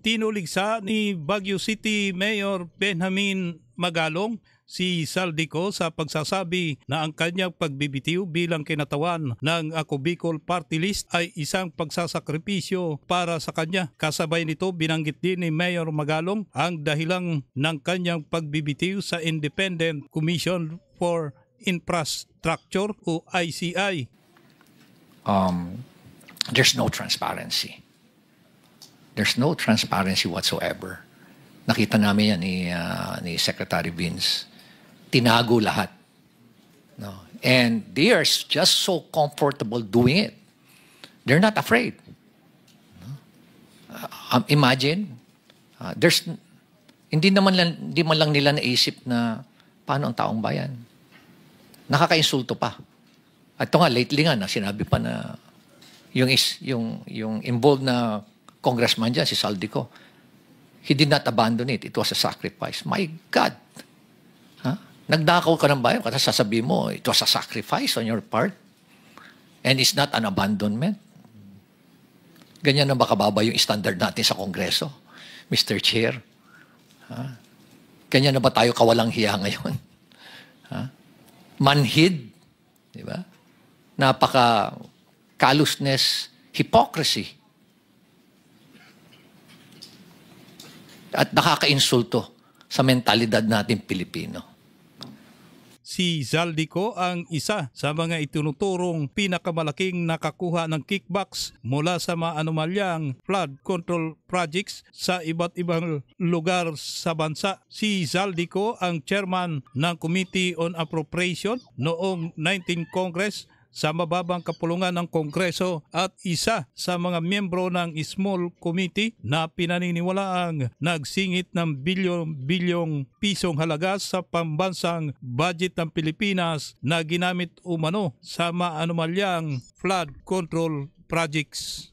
Itinuligsa ni Baguio City Mayor Benjamin Magalong si Saldico sa pagsasabi na ang kanyang pagbibitiw bilang kinatawan ng Ako Bicol Party List ay isang pagsasakripisyo para sa kanya. Kasabay nito, binanggit din ni Mayor Magalong ang dahilan ng kanyang pagbibitiw sa Independent Commission for Infrastructure o ICI. There's no transparency. There's no transparency whatsoever. Nakita namin yan ni Secretary Vince. Tinago lahat. No? And they are just so comfortable doing it. They're not afraid. Imagine, hindi man lang nila naisip na paano ang taong bayan. Nakakainsulto pa. At ito nga, lately nga, sinabi pa na yung involved na congressman dyan, si Saldico, he did not abandon it. It was a sacrifice. My God! Nagdakaw ka ng bayan, kasi sasabihin mo, it was a sacrifice on your part. And it's not an abandonment. Ganyan na ba kababa yung standard natin sa Kongreso, Mr. Chair? Ganyan na ba tayo kawalang hiya ngayon? Manhid, di ba? Napaka callousness, hypocrisy. At nakaka-insulto sa mentalidad natin Pilipino. Si Saldico ang isa sa mga itinuturong pinakamalaking nakakuha ng kickbacks mula sa mga anomalyang flood control projects sa iba't ibang lugar sa bansa. Si Saldico ang chairman ng Committee on Appropriation noong 19th Congress sa mababang kapulungan ng Kongreso at isa sa mga miyembro ng Small Committee na pinaniniwalaang nagsingit ng bilyong pisong halaga sa pambansang budget ng Pilipinas na ginamit umano sa maanomalyang flood control projects.